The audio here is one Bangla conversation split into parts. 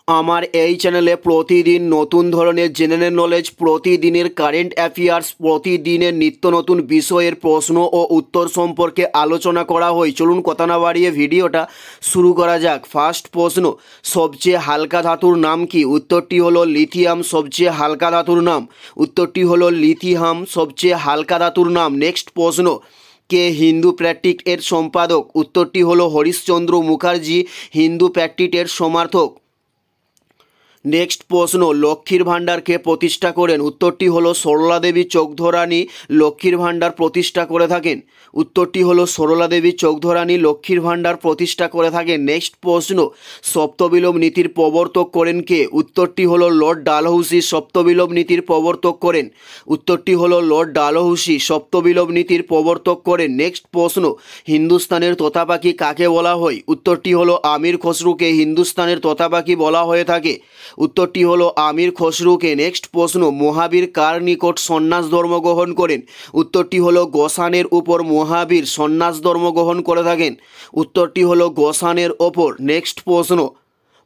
আমার এই চ্যানেলে প্রতিদিন নতুন ধরনের জেনারেল নলেজ, প্রতিদিনের কারেন্ট অ্যাফেয়ার্স, প্রতিদিনের নিত্য নতুন বিষয়ের প্রশ্ন ও উত্তর সম্পর্কে আলোচনা করা হয়। চলুন কথা না বাড়িয়ে ভিডিওটা শুরু করা যাক। ফার্স্ট প্রশ্ন, সবচেয়ে হালকা ধাতুর নাম কি? উত্তরটি হলো লিথিয়াম সবচেয়ে হালকা ধাতুর নাম। উত্তরটি হলো লিথিয়াম সবচেয়ে হালকা ধাতুর নাম। নেক্সট প্রশ্ন, কে হিন্দু প্র্যাকটিক এর সম্পাদক? উত্তরটি হলো হরিশচন্দ্র মুখার্জি হিন্দু প্র্যাকটিক এর সমর্থক। নেক্সট প্রশ্ন, লক্ষ্মীর ভাণ্ডারকে প্রতিষ্ঠা করেন? উত্তরটি হলো সরলা দেবী চৌধুরানী লক্ষ্মীর ভাণ্ডার প্রতিষ্ঠা করে থাকেন। উত্তরটি হলো সরলা দেবী চৌধুরানী লক্ষ্মীর ভাণ্ডার প্রতিষ্ঠা করে থাকেন। নেক্সট প্রশ্ন, সপ্তবিলোপ নীতির প্রবর্তক করেন কে? উত্তরটি হলো লর্ড ডালহৌসি সপ্তবিলোপ নীতির প্রবর্তক করেন। উত্তরটি হলো লর্ড ডালহৌসি সপ্তবিলোপ নীতির প্রবর্তক করেন। নেক্সট প্রশ্ন, হিন্দুস্তানের তোতা পাখি কাকে বলা হয়? উত্তরটি হলো আমির খসরুকে হিন্দুস্তানের তোতা পাখি বলা হয়ে থাকে। উত্তরটি হলো আমির খসরুকে। নেক্সট প্রশ্ন, মহাবীর কার নিকট সন্ন্যাস ধর্ম গ্রহণ করেন? উত্তরটি হলো গোসানের উপর মহাবীর সন্ন্যাস ধর্ম গ্রহণ করে থাকেন। উত্তরটি হলো গোসানের ওপর। নেক্সট প্রশ্ন,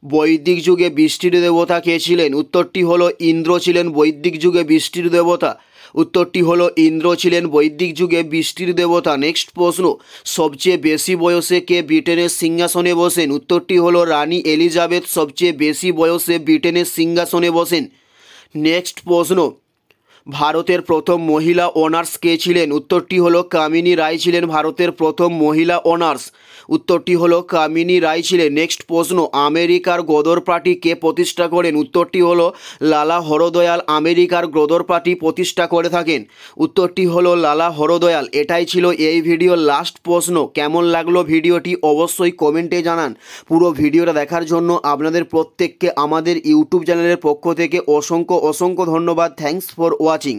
বৈদিক যুগে বৃষ্টির দেবতা কে ছিলেন? উত্তরটি হলো ইন্দ্র ছিলেন বৈদিক যুগে বৃষ্টির দেবতা। উত্তরটি হলো ইন্দ্র ছিলেন বৈদিক যুগে বৃষ্টির দেবতা। নেক্সট প্রশ্ন, সবচেয়ে বেশি বয়সে কে ব্রিটেনের সিংহাসনে বসেন? উত্তরটি হলো রানী এলিজাবেথ সবচেয়ে বেশি বয়সে ব্রিটেনের সিংহাসনে বসেন। নেক্সট প্রশ্ন, ভারতের প্রথম মহিলা অনার্স কে ছিলেন? উত্তরটি হলো কামিনী রায় ছিলেন ভারতের প্রথম মহিলা অনার্স। উত্তরটি হলো কামিনী রায় ছিলেন। নেক্সট প্রশ্ন, আমেরিকার গদর পার্টি কে প্রতিষ্ঠা করেন? উত্তরটি হলো লালা হরদয়াল আমেরিকার গদর পার্টি প্রতিষ্ঠা করে থাকেন। উত্তরটি হলো লালা হরদয়াল। এটাই ছিল এই ভিডিওর লাস্ট প্রশ্ন। কেমন লাগলো ভিডিওটি অবশ্যই কমেন্টে জানান। পুরো ভিডিওটা দেখার জন্য আপনাদের প্রত্যেককে আমাদের ইউটিউব চ্যানেলের পক্ষ থেকে অসংখ্য ধন্যবাদ। Thanks for watching.